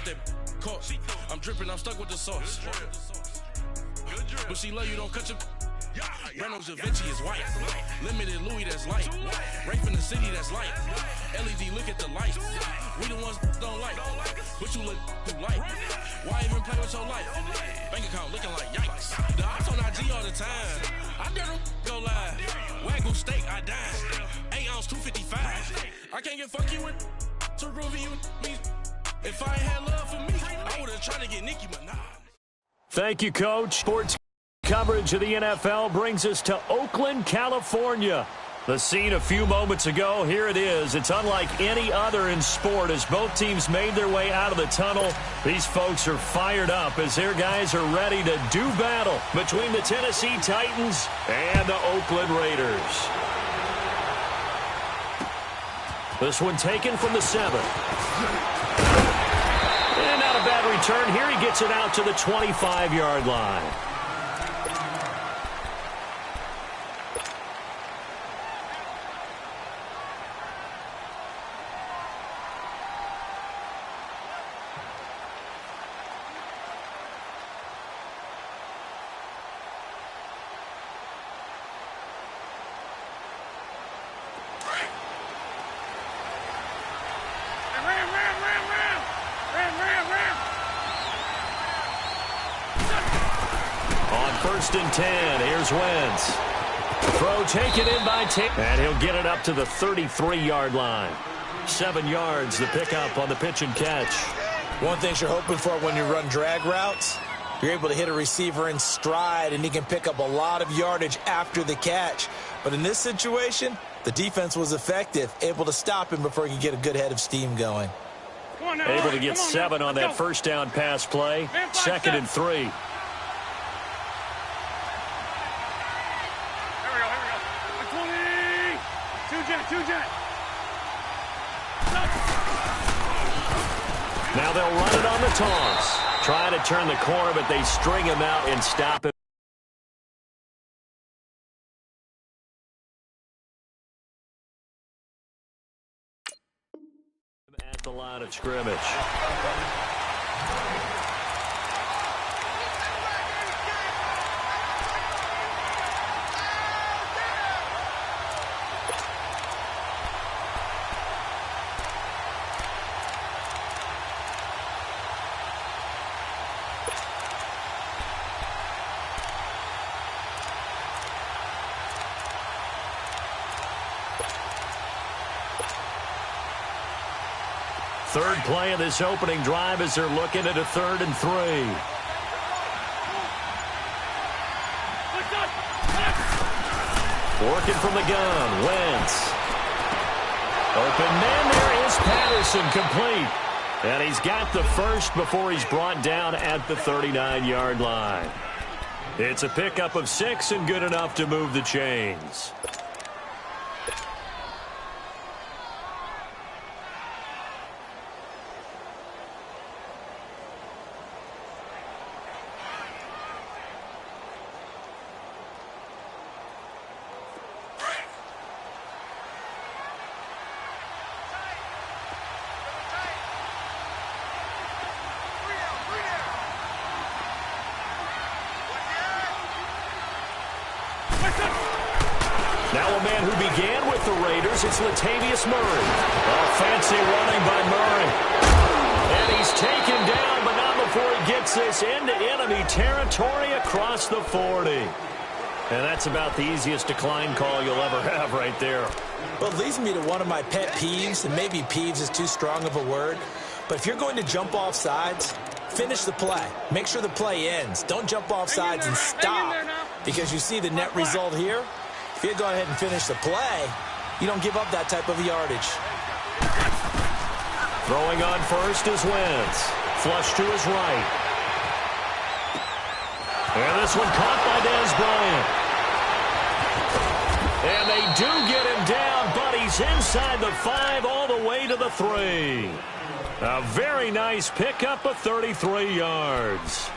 that court. I'm dripping, I'm stuck with the sauce. But she love you, don't cut your... Brando Javinci is white. Limited Louis, that's light. Rape in the city, that's light. LED, look at the lights. We the ones don't like. But you look too light. Why even play with your life? Bank account looking like yikes. The ops on IG all the time. I dare them go live. Wagyu steak, I dine. 8 ounce, 255. I can't get fuck you with to review me. If I ain't had love for me, I would've tried to get Nicki Minaj. Thank you, Coach. Sports coverage of the NFL brings us to Oakland, California. The scene a few moments ago, here it is. It's unlike any other in sport as both teams made their way out of the tunnel. These folks are fired up as their guys are ready to do battle between the Tennessee Titans and the Oakland Raiders. This one taken from the 7. And not a bad return. Here he gets it out to the 25-yard line. First and 10. Here's Wentz. Throw taken in by Taylor. And he'll get it up to the 33-yard line. 7 yards, the pickup on the pitch and catch. One thing you're hoping for when you run drag routes, you're able to hit a receiver in stride, and he can pick up a lot of yardage after the catch. But in this situation, the defense was effective, able to stop him before he could get a good head of steam going. Able to get 7 on that first down pass play. 2nd and 3. Now they'll run it on the toss. Trying to turn the corner, but they string him out and stop him. At the line of scrimmage. Third play of this opening drive as they're looking at a 3rd and 3. Working from the gun, Wentz. Open man, there is Patterson, complete. And he's got the first before he's brought down at the 39-yard line. It's a pickup of 6 and good enough to move the chains. Now a man who began with the Raiders, it's Latavius Murray. Oh, fancy running by Murray. And he's taken down, but not before he gets this into enemy territory across the 40. And that's about the easiest decline call you'll ever have right there. Well, it leads me to one of my pet peeves, and maybe peeves is too strong of a word. But if you're going to jump off sides, finish the play. Make sure the play ends. Don't jump off sides and stop. Because you see the net result here. If you go ahead and finish the play, you don't give up that type of yardage. Throwing on first is Wentz. Flush to his right. And this one caught by Dez Bryant. And they do get him down, but he's inside the 5 all the way to the 3. A very nice pickup of 33 yards.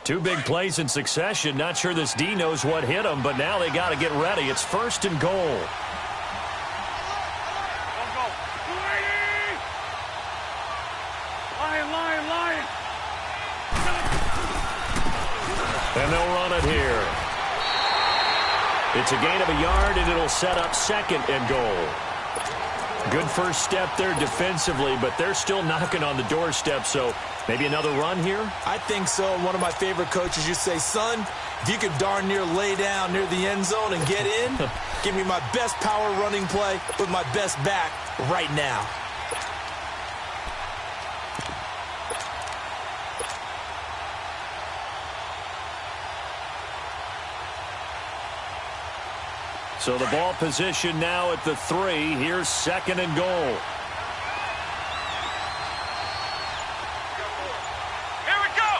Two big plays in succession. Not sure this D knows what hit him, but now they got to get ready. It's 1st and goal. And they'll run it here. It's a gain of a yard, and it'll set up 2nd and goal. Good first step there defensively, but they're still knocking on the doorstep, so maybe another run here? I think so. One of my favorite coaches used to say, son, if you could darn near lay down near the end zone and get in, give me my best power running play with my best back right now. So the ball position now at the 3. Here's 2nd and goal. Here we go.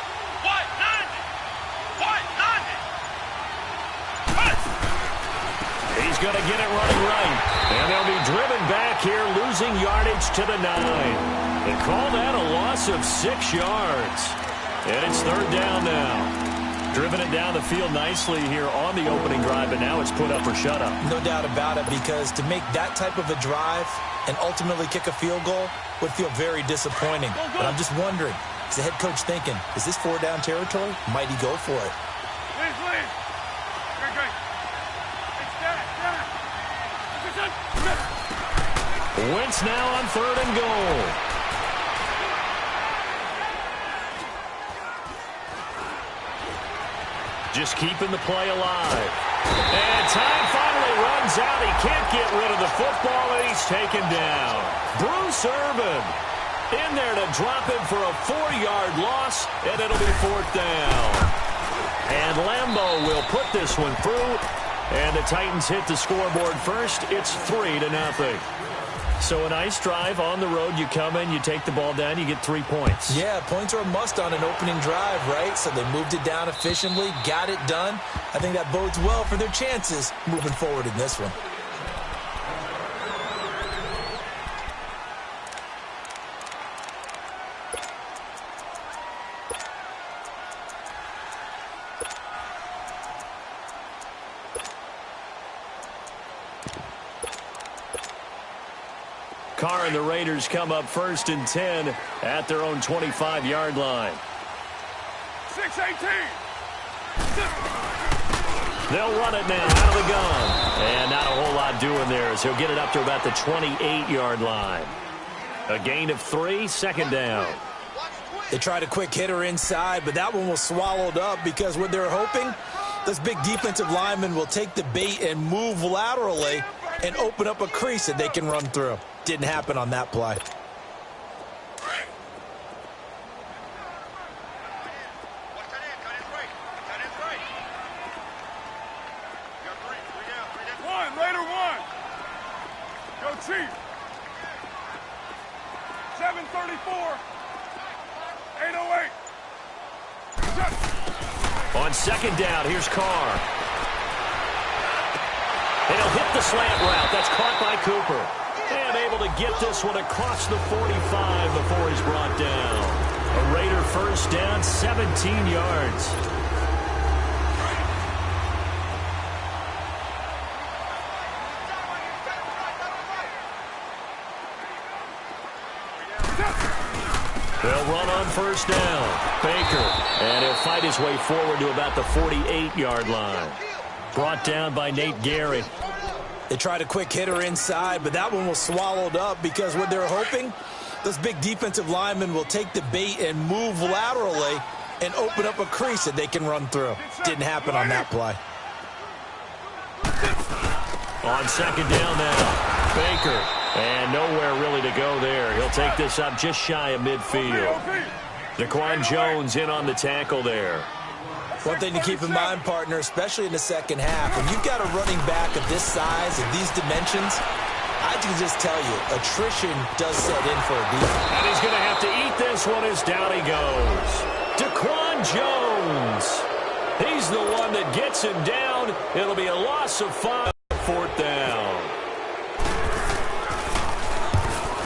What? 90. He's going to get it running right. And they'll be driven back here, losing yardage to the 9. They call that a loss of 6 yards. And it's 3rd down now. Driven it down the field nicely here on the opening drive, but now it's put up or shut up. No doubt about it, because to make that type of a drive and ultimately kick a field goal would feel very disappointing. But I'm just wondering, is the head coach thinking, is this 4-down territory? Might he go for it? Please. Great. It's that. Wentz now on 3rd and goal. Just keeping the play alive. And time finally runs out. He can't get rid of the football, and he's taken down. Bruce Irvin in there to drop him for a 4-yard loss, and it'll be 4th down. And Lambeau will put this one through, and the Titans hit the scoreboard first. It's 3-0. So a nice drive on the road. You come in, you take the ball down, you get 3 points. Yeah, points are a must on an opening drive, right? So they moved it down efficiently, got it done. I think that bodes well for their chances moving forward in this one. Carr and the Raiders come up 1st and 10 at their own 25-yard line. 6-18. They'll run it now out of the gun. And not a whole lot doing there as he'll get it up to about the 28-yard line. A gain of 3, 2nd down. They tried a quick hitter inside, but that one was swallowed up because what they're hoping, this big defensive lineman will take the bait and move laterally and open up a crease that they can run through. Didn't happen on that play. Raider 1. Go Chief. 734. 808. On 2nd down, here's Carr. And he'll hit the slant route. That's caught by Cooper. And able to get this one across the 45 before he's brought down. A Raider 1st down, 17 yards. They'll run on 1st down. Baker. And he'll fight his way forward to about the 48-yard line. Brought down by Nate Gary. They tried a quick hitter inside, but that one was swallowed up because what they're hoping, this big defensive lineman will take the bait and move laterally and open up a crease that they can run through. Didn't happen on that play. On 2nd down now, Baker. And nowhere really to go there. He'll take this up just shy of midfield. Daquan Jones in on the tackle there. One thing to keep in mind, partner, especially in the second half, when you've got a running back of this size and these dimensions, I can just tell you, attrition does set in for a defense. And he's going to have to eat this one as down he goes. Daquan Jones. He's the one that gets him down. It'll be a loss of 5, 4th down.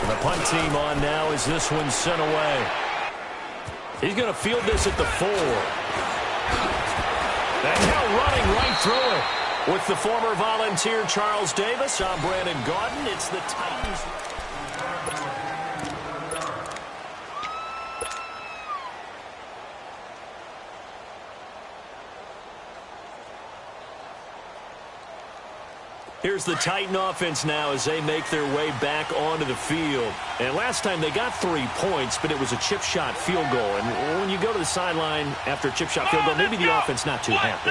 And the punt team on now as this one's sent away. He's going to field this at the 4. And now running right through it with the former Volunteer Charles Davis. I'm Brandon Gaudin. It's the Titans. Here's the Titan offense now as they make their way back onto the field. And last time they got 3 points, but it was a chip shot field goal. And when you go to the sideline after a chip shot field goal, maybe the offense not too happy.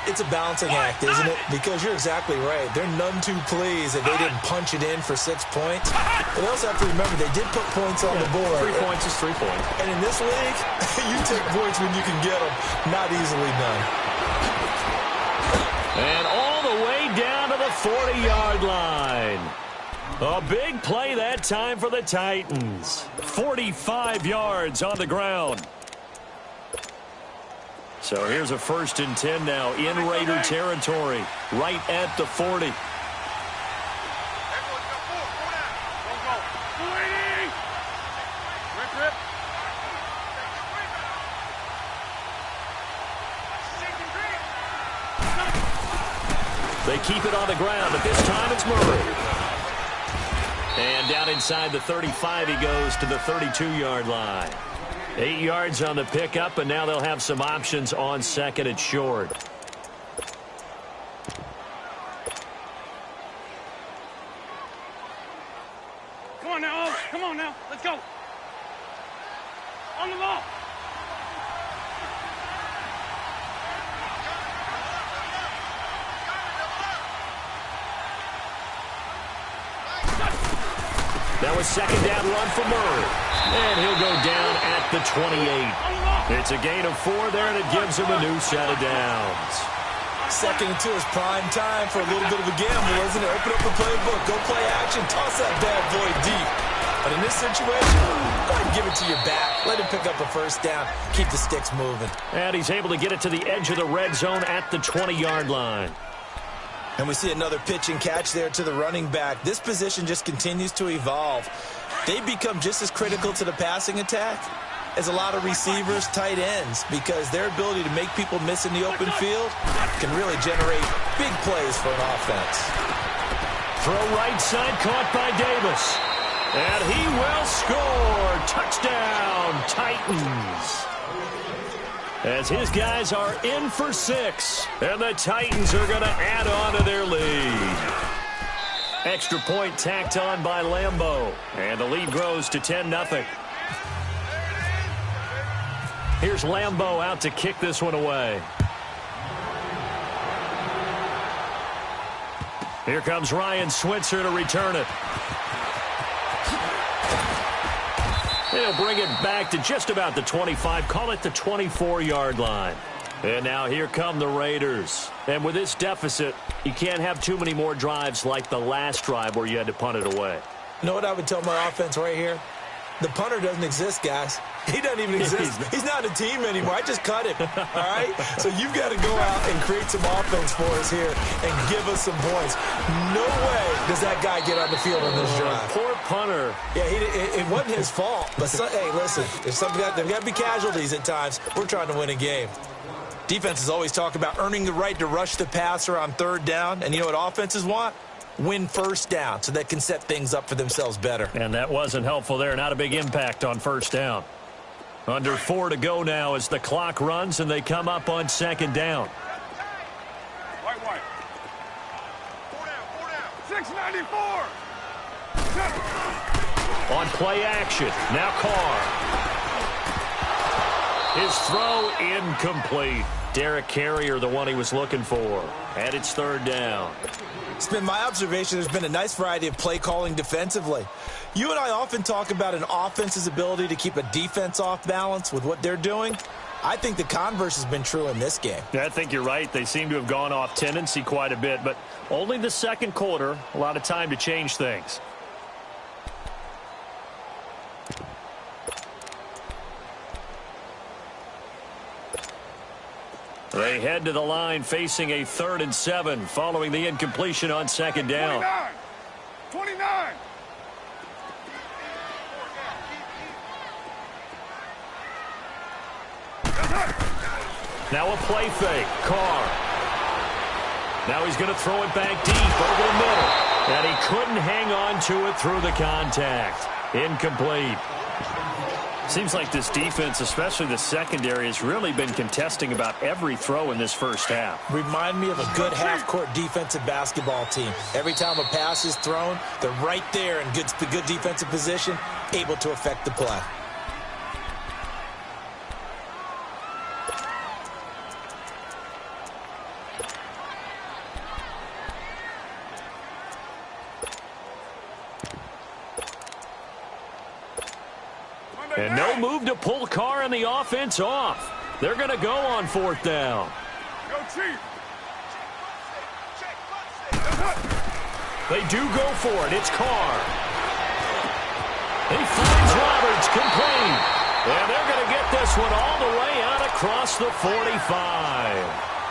It's a balancing act, isn't it? Because you're exactly right. They're none too pleased that they didn't punch it in for 6 points. But they also have to remember they did put points on the board. 3 points is 3 points. And in this league, you take points when you can get them. Not easily done. And all the way down to the 40-yard line. A big play that time for the Titans. 45 yards on the ground. So here's a 1st and 10 now in Raider territory, right at the 40. They keep it on the ground, but this time it's Murray. And down inside the 35, he goes to the 32-yard line. 8 yards on the pickup, and now they'll have some options on 2nd and short. Come on now, come on now, let's go. On the ball. That was 2nd down run for Murray. And he'll go down at the 28. It's a gain of 4 there, and it gives him a new set of downs. 2nd and 2 is prime time for a little bit of a gamble, isn't it? Open up the playbook, go play action, toss that bad boy deep. But in this situation, go ahead and give it to your back. Let him pick up a 1st down. Keep the sticks moving. And he's able to get it to the edge of the red zone at the 20-yard line. And we see another pitch and catch there to the running back. This position just continues to evolve. They become just as critical to the passing attack as a lot of receivers, tight ends, because their ability to make people miss in the open field can really generate big plays for an offense. Throw right side, caught by Davis. And he will score. Touchdown, Titans. As his guys are in for 6. And the Titans are going to add on to their lead. Extra point tacked on by Lambeau. And the lead grows to 10-0. Here's Lambeau out to kick this one away. Here comes Ryan Switzer to return it. He'll bring it back to just about the 25, call it the 24-yard line. And now here come the Raiders. And with this deficit, you can't have too many more drives like the last drive where you had to punt it away. You know what I would tell my offense right here? The punter doesn't exist, guys. He doesn't even exist. He's not a team anymore. I just cut him, all right? So you've got to go out and create some offense for us here and give us some points. No way does that guy get on the field on this drive. Poor punter. Yeah, it wasn't his fault. But, hey, listen, there's got to be casualties at times. We're trying to win a game. Defenses always talk about earning the right to rush the passer on 3rd down. And you know what offenses want? Win 1st down so they can set things up for themselves better. And that wasn't helpful there. Not a big impact on 1st down. Under 4 to go now as the clock runs and they come up on 2nd down. White. 694. On play action. Now Carr. His throw incomplete. Derek Carrier, the one he was looking for. And it's 3rd down. It's been my observation there's been a nice variety of play calling defensively. You and I often talk about an offense's ability to keep a defense off balance with what they're doing. I think the converse has been true in this game. I think you're right. They seem to have gone off tendency quite a bit, but only the 2nd quarter, a lot of time to change things. They head to the line facing a 3rd and 7 following the incompletion on 2nd down. 29. Now a play fake. Carr. Now he's going to throw it back deep over the middle. And he couldn't hang on to it through the contact. Incomplete. Seems like this defense, especially the secondary, has really been contesting about every throw in this first half. Remind me of a good half-court defensive basketball team. Every time a pass is thrown, they're right there in good defensive position, able to affect the play. And no move to pull Carr and the offense off. They're going to go on 4th down. Go, Chief. They do go for it. It's Carr. He finds Roberts complete. And they're going to get this one all the way out across the 45.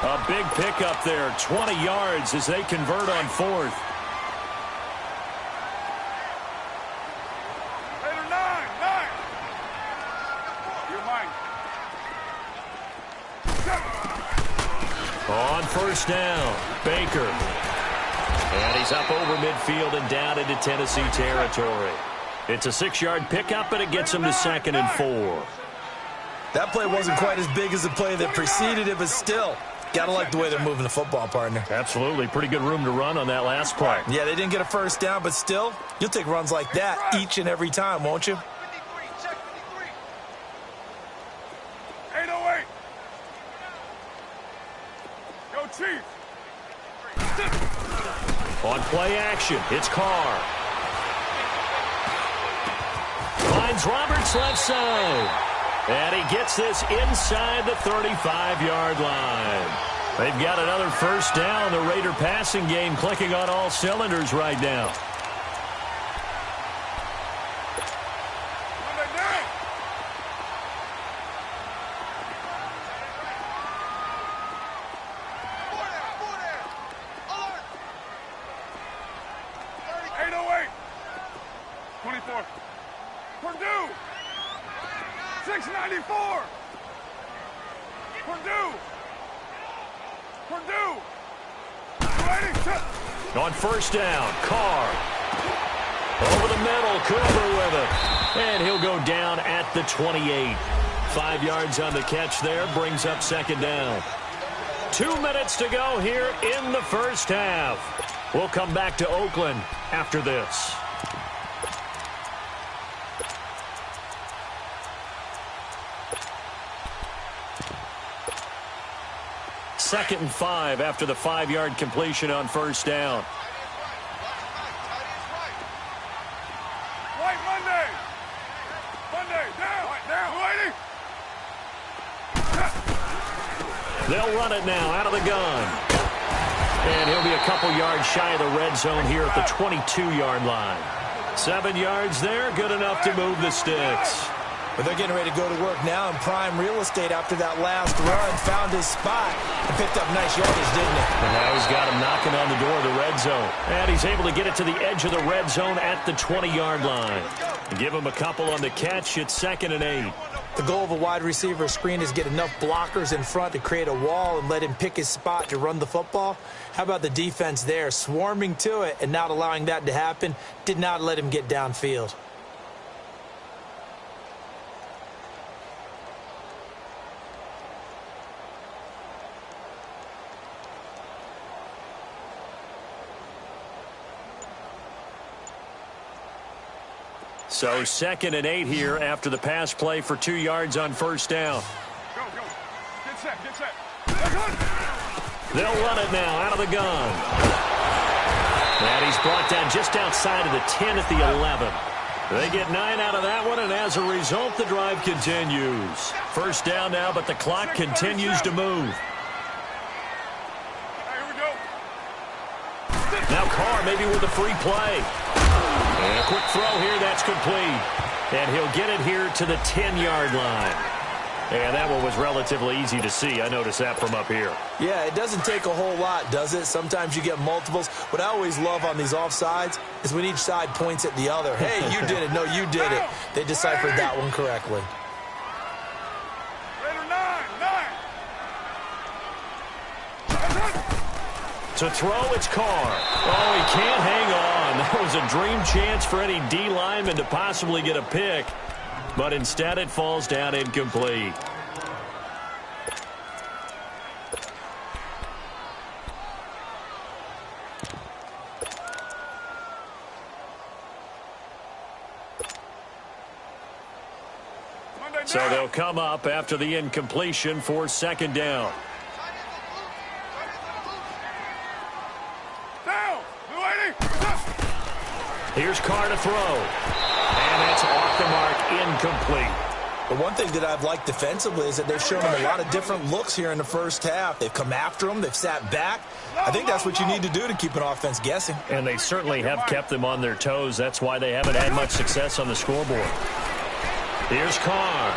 A big pickup there, 20 yards as they convert on 4th. On 1st down, Baker. And he's up over midfield and down into Tennessee territory. It's a 6-yard pickup, but it gets him to 2nd and 4. That play wasn't quite as big as the play that preceded it, but still, gotta like the way they're moving the football, partner. Absolutely. Pretty good room to run on that last play. Yeah, they didn't get a 1st down, but still, you'll take runs like that each and every time, won't you? 808. Go, Chief. On play action, it's Carr. Finds Roberts left side. And he gets this inside the 35-yard line. They've got another 1st down. The Raider passing game clicking on all cylinders right now. Purdue! 694! Purdue! On 1st down, Carr. Over the middle, Cooper with it. And he'll go down at the 28. 5 yards on the catch there, brings up 2nd down. 2 minutes to go here in the first half. We'll come back to Oakland after this. Second and 5 after the 5-yard completion on 1st down. White Monday! Down! They'll run it now out of the gun. And he'll be a couple yards shy of the red zone here at the 22-yard line. 7 yards there, good enough to move the sticks. But they're getting ready to go to work now in prime real estate after that last run. Found his spot and picked up nice yardage, didn't he? And now he's got him knocking on the door of the red zone. And he's able to get it to the edge of the red zone at the 20-yard line. Give him a couple on the catch. It's 2nd and 8. The goal of a wide receiver screen is get enough blockers in front to create a wall and let him pick his spot to run the football. How about the defense there, swarming to it and not allowing that to happen? Did not let him get downfield. So 2nd and 8 here after the pass play for 2 yards on 1st down. Go. Get set. They'll run it now out of the gun. And he's brought down just outside of the 10 at the 11. They get 9 out of that one, and as a result, the drive continues. 1st down now, but the clock continues to move. Here we go. Now Carr maybe with a free play. And a quick throw here, that's complete. And he'll get it here to the 10-yard line. And that one was relatively easy to see. I noticed that from up here. Yeah, it doesn't take a whole lot, does it? Sometimes you get multiples. What I always love on these offsides is when each side points at the other. Hey, you did it. No, you did it. They deciphered that one correctly. To throw, it's Carr. Oh, he can't hang on. That was a dream chance for any D lineman to possibly get a pick. but instead it falls down incomplete. So they'll come up after the incompletion for second down. Here's Carr to throw. And it's off the mark, incomplete. The one thing that I've liked defensively is that they've shown them a lot of different looks here in the first half. They've come after them. They've sat back. I think that's what you need to do to keep an offense guessing. And they certainly have kept them on their toes. That's why they haven't had much success on the scoreboard. Here's Carr.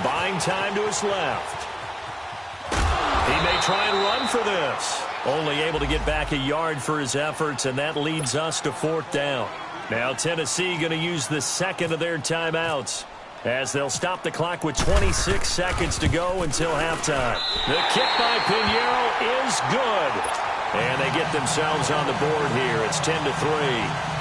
Buying time to his left. He may try and run for this. Only able to get back a yard for his efforts, and that leads us to fourth down. Now Tennessee going to use the second of their timeouts as they'll stop the clock with 26 seconds to go until halftime. The kick by Pinheiro is good. And they get themselves on the board here. It's 10-3.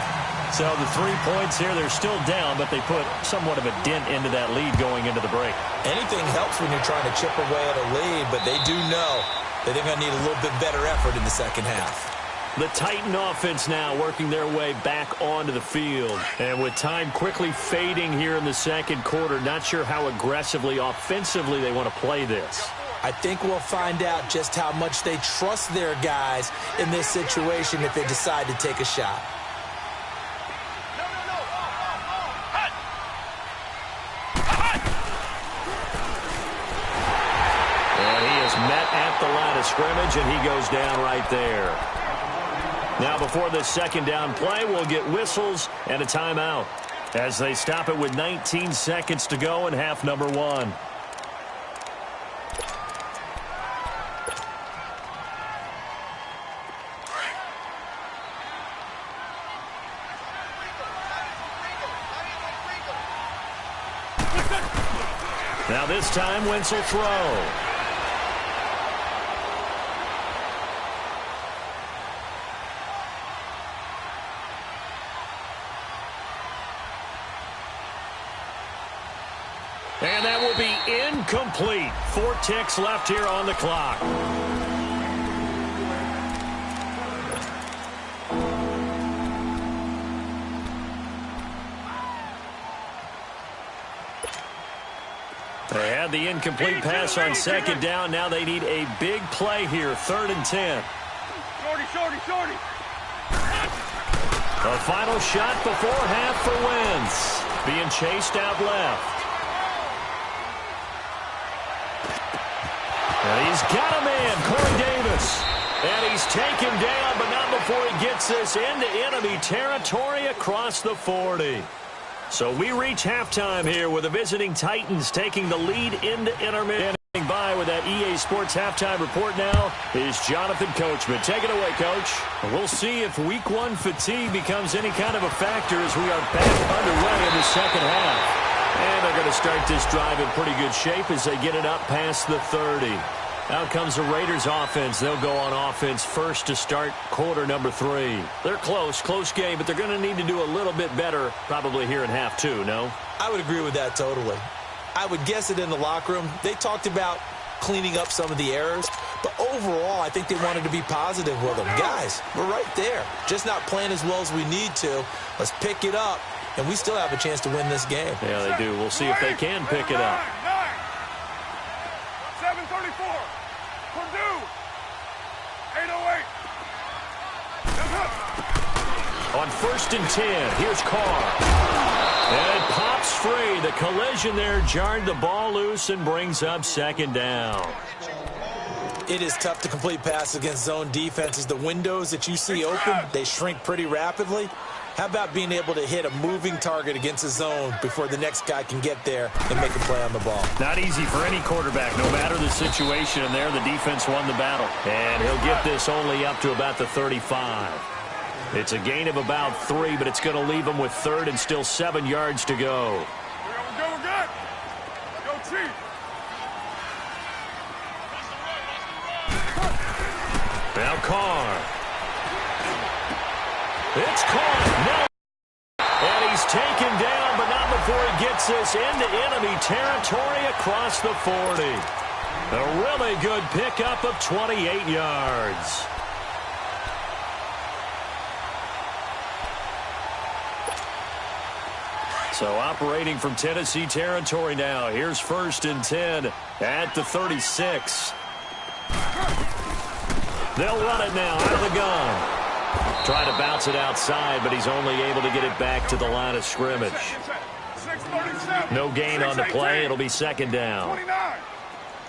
So the 3 points here, they're still down, but they put somewhat of a dent into that lead going into the break. Anything helps when you're trying to chip away at a lead, but they do know that they're going to need a little bit better effort in the second half. The Titan offense now working their way back onto the field. And with time quickly fading here in the second quarter, not sure how aggressively, offensively they want to play this. I think we'll find out just how much they trust their guys in this situation if they decide to take a shot. Met at the line of scrimmage, and he goes down right there. Now before this second down play, we'll get whistles and a timeout as they stop it with 19 seconds to go in half number one. Now this time, Wentz will throw. And that will be incomplete. 4 ticks left here on the clock. They had the incomplete pass on second down. Now they need a big play here. 3rd and 10. Shorty. The final shot before half for Wentz. Being chased out left. And he's got a man, Corey Davis. And he's taken down, but not before he gets this into enemy territory across the 40. So we reach halftime here with the visiting Titans taking the lead into intermission. By with that EA Sports halftime report now is Jonathan Coachman. Take it away, Coach. We'll see if week one fatigue becomes any kind of a factor as we are back underway in the second half. And they're going to start this drive in pretty good shape as they get it up past the 30. Out comes the Raiders offense. They'll go on offense first to start quarter number 3. They're close game, but they're going to need to do a little bit better probably here in half 2, no? I would agree with that totally. I would guess it in the locker room. They talked about cleaning up some of the errors, but overall I think they wanted to be positive with them. Guys, we're right there. Just not playing as well as we need to. Let's pick it up, and we still have a chance to win this game. Yeah, they do. We'll see if they can pick it up. 7:34. Purdue. 8:08. On 1st and 10, here's Carr. And it pops free. The collision there jarred the ball loose and brings up second down. It is tough to complete passes against zone defenses. The windows that you see open, they shrink pretty rapidly. How about being able to hit a moving target against a zone before the next guy can get there and make a play on the ball? Not easy for any quarterback, no matter the situation. And there, the defense won the battle. And he'll get this only up to about the 35. It's a gain of about 3, but it's going to leave him with 3rd and still 7 yards to go. We're good. Go, Chief. Now Carr. It's caught. No. And he's gets this into enemy territory across the 40. A really good pickup of 28 yards. So operating from Tennessee territory now. Here's 1st and 10 at the 36. They'll run it now out of the gun. Trying to bounce it outside, but he's only able to get it back to the line of scrimmage. No gain on the play. It'll be 2nd down.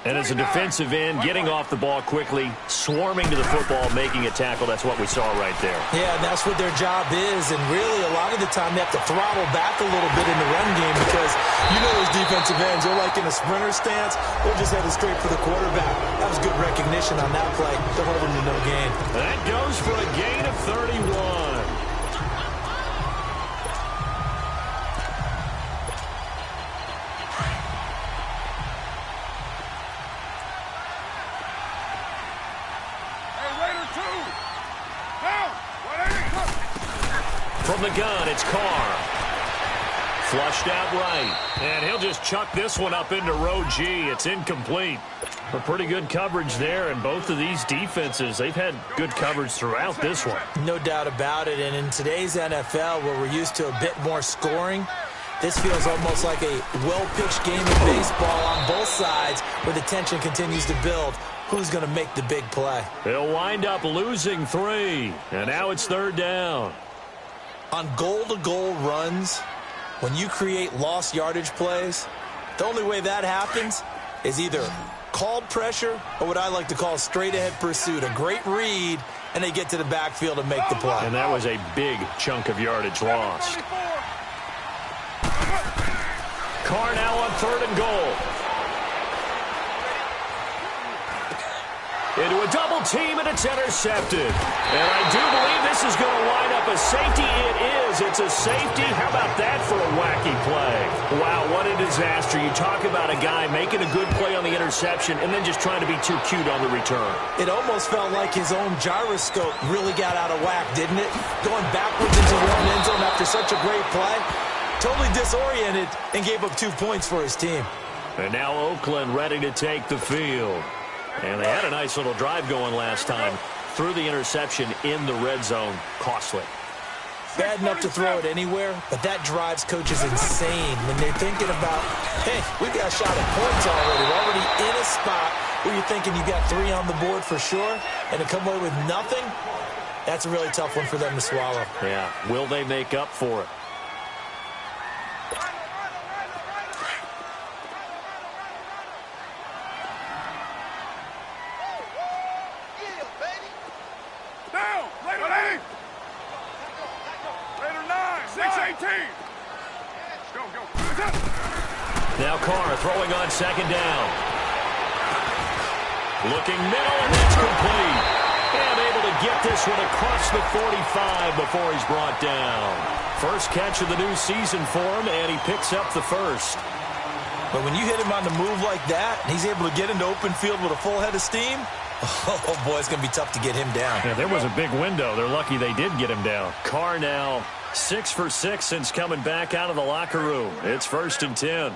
And as a defensive end, getting off the ball quickly, swarming to the football, making a tackle, that's what we saw right there. Yeah, and that's what their job is. And really, a lot of the time, they have to throttle back a little bit in the run game because you know those defensive ends, they're like in a sprinter stance. They're just headed straight for the quarterback. That was good recognition on that play to hold them to no gain. That goes for a gain of 31. From the gun, it's Carr. Flushed out right. And he'll just chuck this one up into row G. It's incomplete. A pretty good coverage there, and both of these defenses, they've had good coverage throughout this one. No doubt about it. And in today's NFL, where we're used to a bit more scoring, this feels almost like a well-pitched game of baseball on both sides where the tension continues to build. Who's going to make the big play? They'll wind up losing 3. And now it's 3rd down. On goal-to-goal runs, when you create lost yardage plays, the only way that happens is either called pressure or what I like to call straight-ahead pursuit. A great read, and they get to the backfield and make the play. And that was a big chunk of yardage lost. Carr now on 3rd and goal. Into a double team, and it's intercepted. And I do believe this is going to line up a safety. It is. It's a safety. How about that for a wacky play? Wow, what a disaster. You talk about a guy making a good play on the interception and then just trying to be too cute on the return. It almost felt like his own gyroscope really got out of whack, didn't it? Going backwards into the own end zone after such a great play. Totally disoriented and gave up 2 points for his team. And now Oakland ready to take the field. And they had a nice little drive going last time. Threw the interception in the red zone. Costly. Bad enough to throw it anywhere, but that drives coaches insane when they're thinking about, hey, we got a shot at points already. We're already in a spot where you're thinking you got 3 on the board for sure, and to come away with nothing, that's a really tough one for them to swallow. Yeah, will they make up for it? Now Carr throwing on 2nd down. Looking middle, and that's complete. And able to get this one across the 45 before he's brought down. First catch of the new season for him, and he picks up the 1st. But when you hit him on the move like that, and he's able to get into open field with a full head of steam, oh boy, it's going to be tough to get him down. Yeah, there was a big window. They're lucky they did get him down. Carr now 6 for 6 since coming back out of the locker room. It's 1st and 10.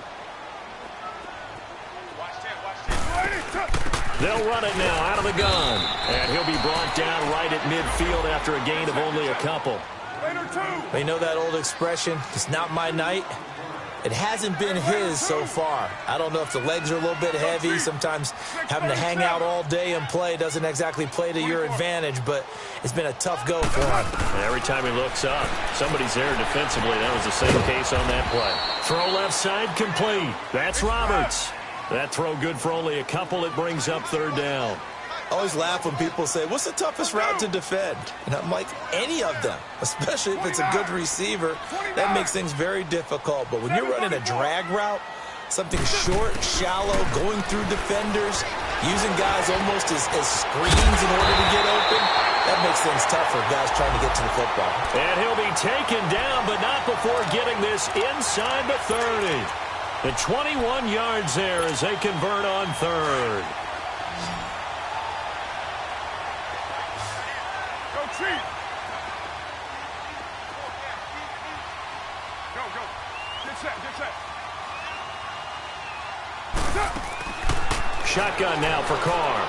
They'll run it now out of the gun. And he'll be brought down right at midfield after a gain of only a couple. You know that old expression, it's not my night? It hasn't been his so far. I don't know if the legs are a little bit heavy. Sometimes having to hang out all day and play doesn't exactly play to your advantage, but it's been a tough go for him. And every time he looks up, somebody's there defensively. That was the same case on that play. Throw left side complete. That's Roberts. That throw good for only a couple. It brings up 3rd down. I always laugh when people say, what's the toughest route to defend? And I'm like, any of them, especially if it's a good receiver. That makes things very difficult. But when you're running a drag route, something short, shallow, going through defenders, using guys almost as screens in order to get open, that makes things tough for guys trying to get to the football. And he'll be taken down, but not before getting this inside the 30. The 21 yards there as they convert on 3rd. Go. Get set. Shotgun now for Carr.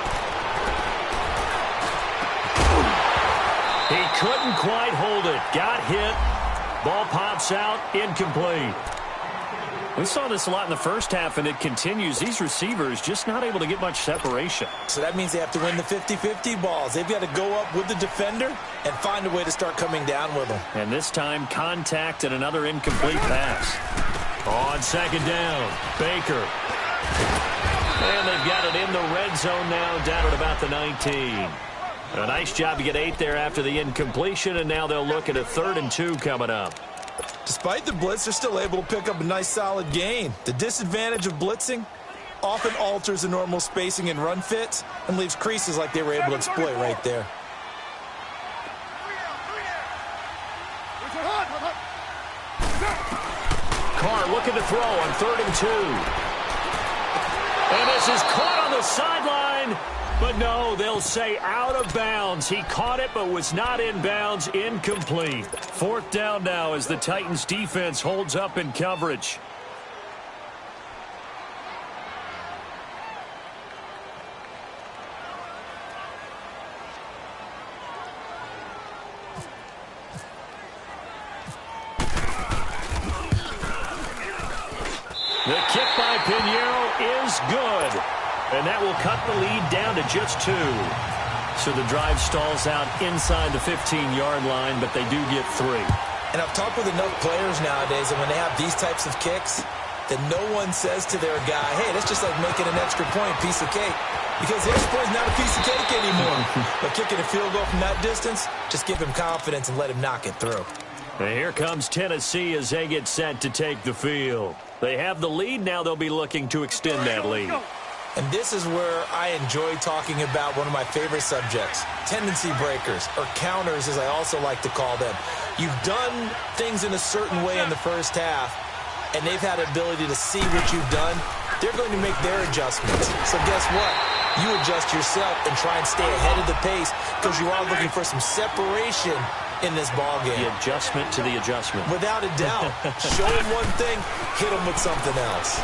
He couldn't quite hold it. Got hit. Ball pops out. Incomplete. We saw this a lot in the first half, and it continues. These receivers just not able to get much separation. So that means they have to win the 50-50 balls. They've got to go up with the defender and find a way to start coming down with them. And this time, contact and another incomplete pass. On second down, Baker. And they've got it in the red zone now, down at about the 19. A nice job to get 8 there after the incompletion, and now they'll look at a 3rd and 2 coming up. Despite the blitz, they're still able to pick up a nice solid gain. The disadvantage of blitzing often alters the normal spacing and run fits and leaves creases like they were able to exploit right there. Carr looking to throw on 3rd and 2. And this is caught on the sideline. But no, they'll say out of bounds. He caught it but was not in bounds. Incomplete. 4th down now as the Titans defense holds up in coverage. The kick by Pinheiro is good. And that will cut the lead down to just 2. So the drive stalls out inside the 15-yard line, but they do get 3. And I've talked with enough players nowadays, and when they have these types of kicks, that no one says to their guy, hey, that's just like making an extra point, piece of cake. Because the extra point is not a piece of cake anymore. But kicking a field goal from that distance, just give him confidence and let him knock it through. And here comes Tennessee as they get set to take the field. They have the lead. Now they'll be looking to extend that lead. And this is where I enjoy talking about one of my favorite subjects, tendency breakers, or counters as I also like to call them. You've done things in a certain way in the first half, and they've had the ability to see what you've done. They're going to make their adjustments. So guess what? You adjust yourself and try and stay ahead of the pace because you are looking for some separation in this ballgame. The adjustment to the adjustment. Without a doubt. Show them one thing, hit them with something else.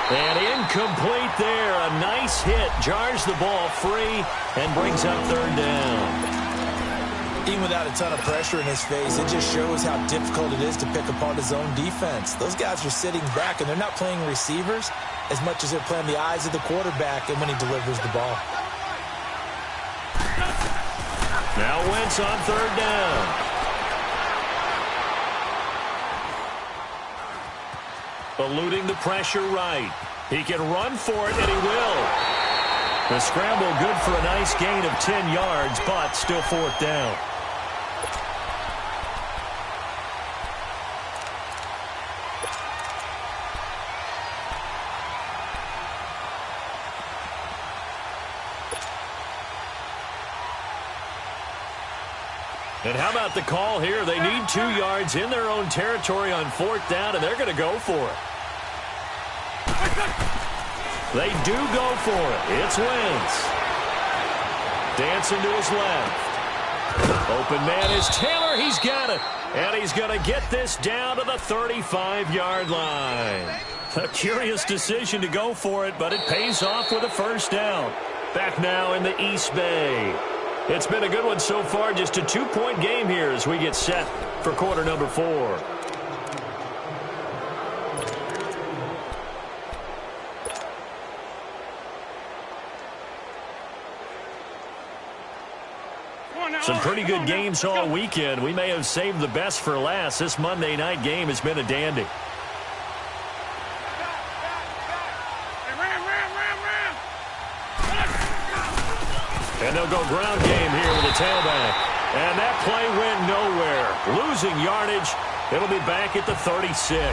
And incomplete there. A nice hit. Jars the ball free and brings up 3rd down. Even without a ton of pressure in his face, it just shows how difficult it is to pick apart his own defense. Those guys are sitting back, and they're not playing receivers as much as they're playing the eyes of the quarterback and when he delivers the ball. Now Wentz on 3rd down. Eluding the pressure right. He can run for it, and he will. The scramble good for a nice gain of 10 yards, but still 4th down. And how about the call here? They need 2 yards in their own territory on 4th down, and they're going to go for it. They do go for it. It's Wentz. Dancing to his left. Open man is Taylor. He's got it. And he's going to get this down to the 35-yard line. A curious decision to go for it, but it pays off with a 1st down. Back now in the East Bay. It's been a good one so far. Just a 2-point game here as we get set for quarter number 4. Some pretty good games all weekend. We may have saved the best for last. This Monday night game has been a dandy. And they'll go ground game here with a tailback. And that play went nowhere. Losing yardage. It'll be back at the 36.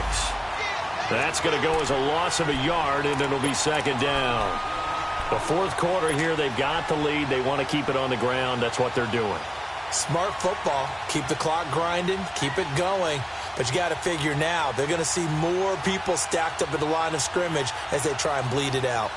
That's going to go as a loss of a yard, and it'll be 2nd down. The 4th quarter here, they've got the lead. They want to keep it on the ground. That's what they're doing. Smart football. Keep the clock grinding. Keep it going. But you got to figure now, they're going to see more people stacked up at the line of scrimmage as they try and bleed it out.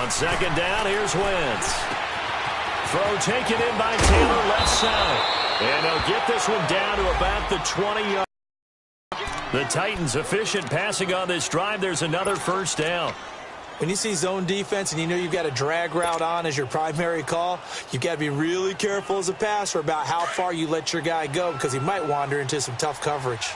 On second down, here's Wentz. Throw taken in by Taylor, left side. And they'll get this one down to about the 20-yard. The Titans efficient passing on this drive. There's another first down. When you see zone defense and you know you've got a drag route on as your primary call, you've got to be really careful as a passer about how far you let your guy go because he might wander into some tough coverage.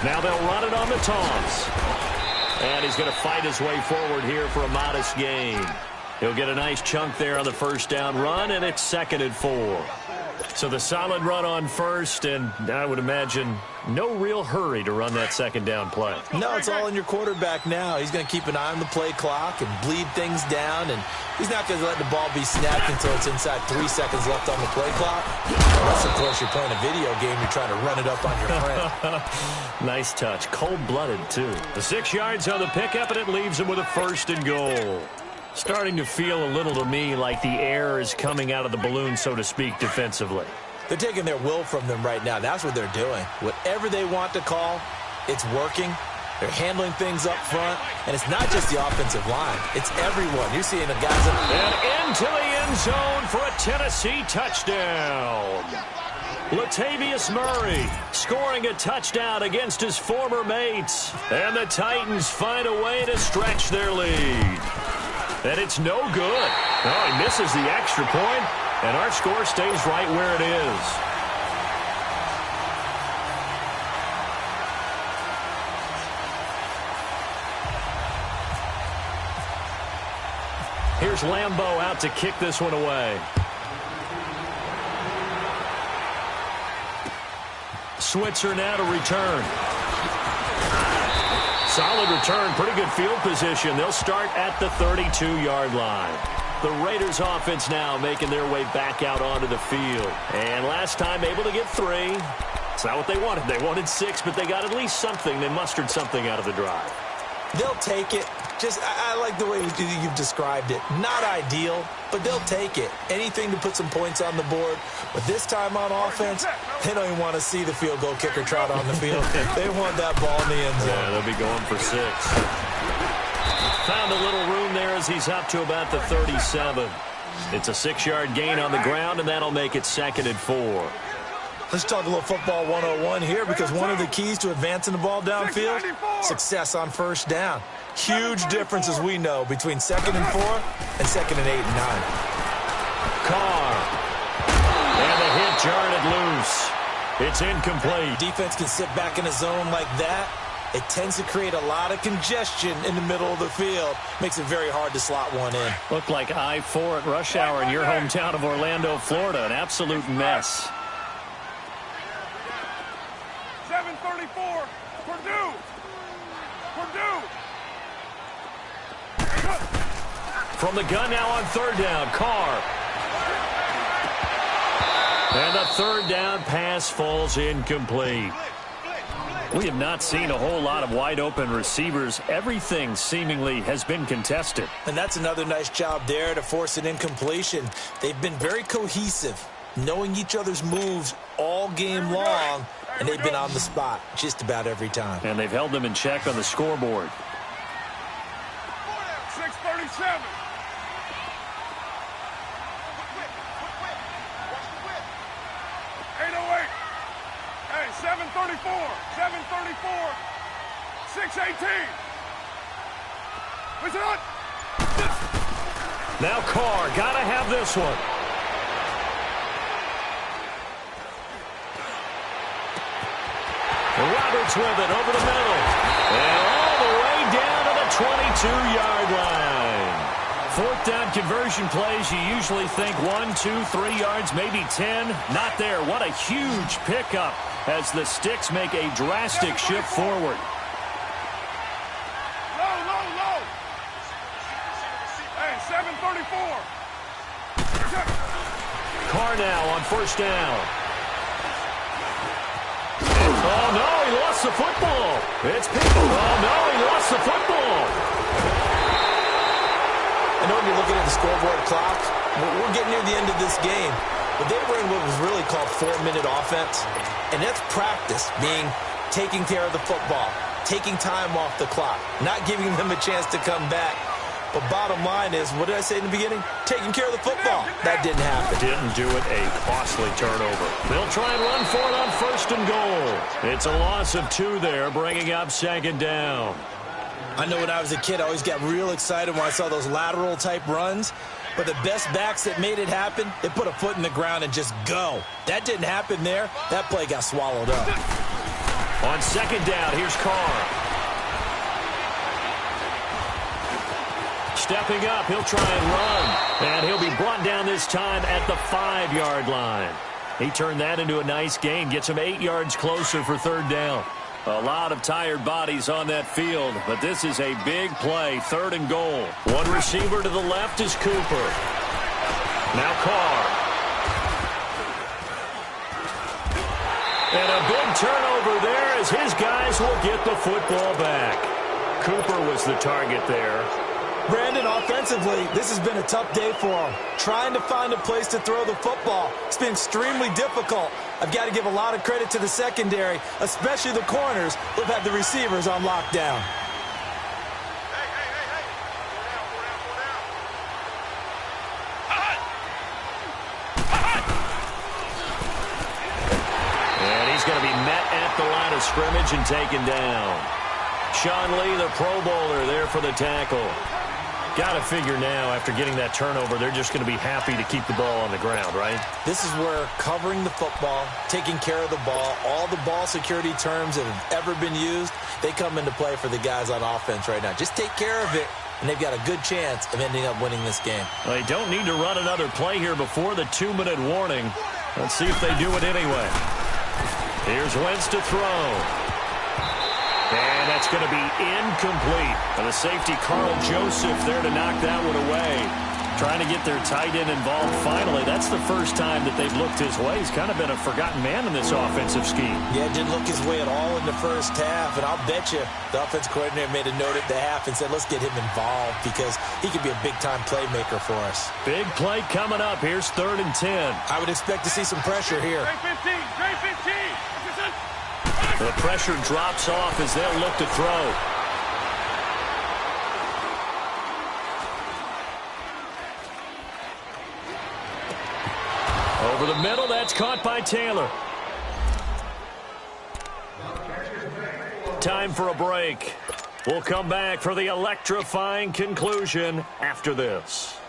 Now they'll run it on the toss. And he's going to fight his way forward here for a modest gain. He'll get a nice chunk there on the first down run, and it's 2nd and 4. So the solid run on first, and I would imagine no real hurry to run that second down play. No, it's all in your quarterback now. He's going to keep an eye on the play clock and bleed things down, and he's not going to let the ball be snapped until it's inside 3 seconds left on the play clock. Unless, of course, you're playing a video game, you're trying to run it up on your friend. Nice touch. Cold-blooded, too. The 6 yards on the pickup, and it leaves him with a 1st and goal. Starting to feel a little to me like the air is coming out of the balloon, so to speak, defensively. They're taking their will from them right now. That's what they're doing. Whatever they want to call, it's working. They're handling things up front. And it's not just the offensive line. It's everyone. You're seeing the guys up. And into the end zone for a Tennessee touchdown. Latavius Murray scoring a touchdown against his former mates. And the Titans find a way to stretch their lead. And it's no good. Oh, he misses the extra point, and our score stays right where it is. Here's Lambeau out to kick this one away. Switzer now to return. Solid return, pretty good field position. They'll start at the 32-yard line. The Raiders offense now making their way back out onto the field. And last time able to get 3. It's not what they wanted. They wanted 6, but they got at least something. They mustered something out of the drive. They'll take it. I like the way you've described it. Not ideal, but they'll take it. Anything to put some points on the board. But this time on offense, they don't even want to see the field goal kicker trot on the field. They want that ball in the end zone. Yeah, they'll be going for 6. Found a little room there as he's up to about the 37. It's a 6-yard gain on the ground, and that'll make it 2nd and 4. Let's talk a little football 101 here because one of the keys to advancing the ball downfield, success on first down. Huge difference, as we know, between 2nd and 4 and 2nd and 8 and 9. Carr. And the hit jarred it loose. It's incomplete. Defense can sit back in a zone like that. It tends to create a lot of congestion in the middle of the field. Makes it very hard to slot one in. Looked like I-4 at rush hour in your hometown of Orlando, Florida. An absolute mess. 7:34, Purdue. From the gun now on 3rd down, Carr. And the 3rd down pass falls incomplete. We have not seen a whole lot of wide-open receivers. Everything seemingly has been contested. And that's another nice job there to force an incompletion. They've been very cohesive, knowing each other's moves all game long, and they've been on the spot just about every time. And they've held them in check on the scoreboard. 6:37. Hey, 7:34. 6:18. Listen up. Now Carr, gotta have this one. Roberts with it over the middle. And all the way down to the 22-yard line. 4th down conversion plays, you usually think 1, 2, 3 yards, maybe 10. Not there. What a huge pickup as the Sticks make a drastic shift forward. Low. Hey, 7:34. Carr now on 1st down. Oh, no, he lost the football. It's picked. Oh, no, he lost the football. I know when you're looking at the scoreboard clock, we're getting near the end of this game. But they were in what was really called 4-minute offense, and that's practice, being taking care of the football, taking time off the clock, not giving them a chance to come back. But bottom line is, what did I say in the beginning? Taking care of the football. That didn't happen. Didn't do it. A costly turnover. They'll try and run for it on 1st and goal. It's a loss of 2 there, bringing up 2nd down. I know when I was a kid, I always got real excited when I saw those lateral-type runs. But the best backs that made it happen, they put a foot in the ground and just go. That didn't happen there. That play got swallowed up. On 2nd down, here's Carr. Stepping up, he'll try and run. And he'll be brought down this time at the 5-yard line. He turned that into a nice gain, gets him 8 yards closer for 3rd down. A lot of tired bodies on that field, but this is a big play, 3rd and goal. One receiver to the left is Cooper. Now Carr. And a big turnover there as his guys will get the football back. Cooper was the target there. Brandon, offensively, this has been a tough day for him. Trying to find a place to throw the football. It's been extremely difficult. I've got to give a lot of credit to the secondary, especially the corners who've had the receivers on lockdown. And he's going to be met at the line of scrimmage and taken down. Sean Lee, the Pro Bowler, there for the tackle. Got to figure now, after getting that turnover, they're just going to be happy to keep the ball on the ground, right? This is where covering the football, taking care of the ball, all the ball security terms that have ever been used, they come into play for the guys on offense right now. Just take care of it, and they've got a good chance of ending up winning this game. Well, they don't need to run another play here before the 2-minute warning. Let's see if they do it anyway. Here's Wentz to throw. And that's going to be incomplete. And the safety, Carl Joseph, there to knock that one away. Trying to get their tight end involved finally. That's the first time that they've looked his way. He's kind of been a forgotten man in this offensive scheme. Yeah, didn't look his way at all in the first half. And I'll bet you the offensive coordinator made a note at the half and said, let's get him involved because he could be a big-time playmaker for us. Big play coming up. Here's 3rd and 10. I would expect to see some pressure here. Trey 15. The pressure drops off as they'll look to throw. Over the middle, that's caught by Taylor. Time for a break. We'll come back for the electrifying conclusion after this.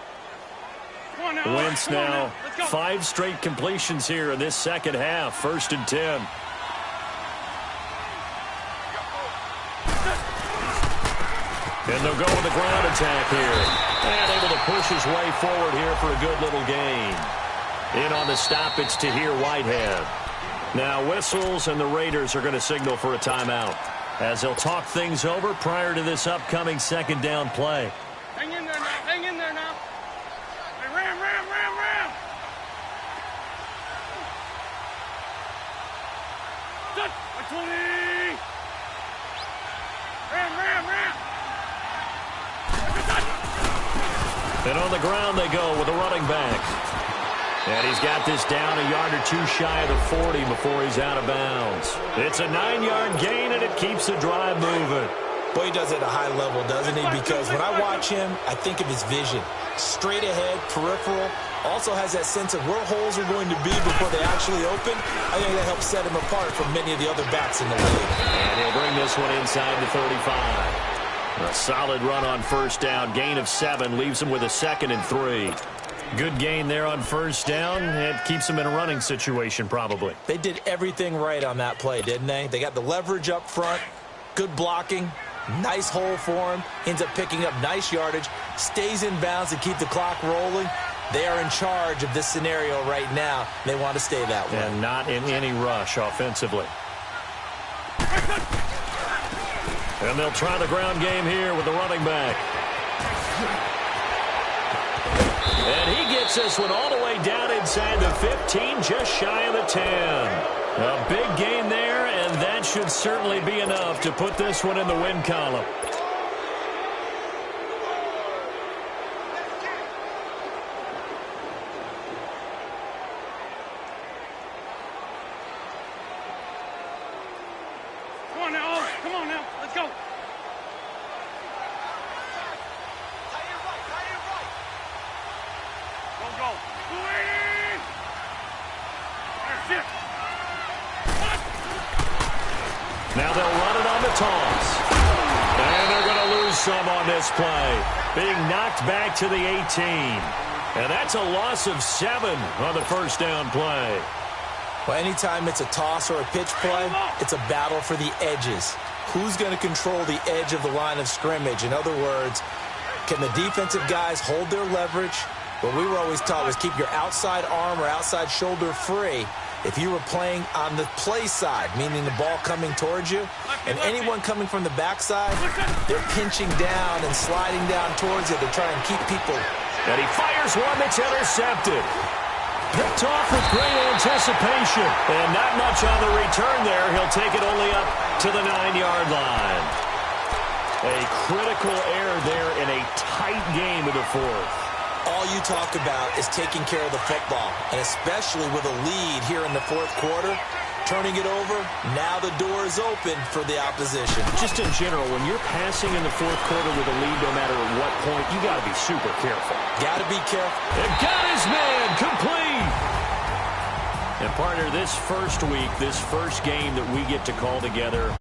Wentz now, 5 straight completions here in this second half. 1st and 10. And they'll go with the ground attack here. And able to push his way forward here for a good little gain. In on the stoppage to here, Whitehead. Now whistles, and the Raiders are going to signal for a timeout as they'll talk things over prior to this upcoming 2nd down play. Hang in there now. Hang in there now. Hey, ram. Touch. 20. Ram. And on the ground they go with the running back. And he's got this down a yard or 2 shy of the 40 before he's out of bounds. It's a 9-yard gain, and it keeps the drive moving. Boy, he does it at a high level, doesn't he? Because when I watch him, I think of his vision. Straight ahead, peripheral. Also has that sense of where holes are going to be before they actually open. I think that helps set him apart from many of the other backs in the league. And he'll bring this one inside the 35. A solid run on 1st down. Gain of 7 leaves him with a 2nd and 3. Good gain there on 1st down. It keeps him in a running situation probably. They did everything right on that play, didn't they? They got the leverage up front, good blocking, nice hole for him, ends up picking up nice yardage, stays in bounds to keep the clock rolling. They are in charge of this scenario right now. They want to stay that way. And not in any rush offensively. And they'll try the ground game here with the running back. And he gets this one all the way down inside the 15, just shy of the 10. A big gain there, and that should certainly be enough to put this one in the win column. defense. And they're going to lose some on this play. Being knocked back to the 18. And that's a loss of 7 on the first down play. Well, anytime it's a toss or a pitch play, it's a battle for the edges. Who's going to control the edge of the line of scrimmage? In other words, can the defensive guys hold their leverage? What we were always taught was keep your outside arm or outside shoulder free. If you were playing on the play side, meaning the ball coming towards you, and anyone coming from the backside, they're pinching down and sliding down towards you to try and keep people. And he fires one that's intercepted. Picked off with great anticipation. And not much on the return there. He'll take it only up to the 9-yard line. A critical error there in a tight game of the fourth. All you talk about is taking care of the football, and especially with a lead here in the fourth quarter, turning it over, now the door is open for the opposition. Just in general, when you're passing in the fourth quarter with a lead, no matter at what point, you got to be super careful. Got to be careful. And got his man complete. And partner, this first week, this first game that we get to call together,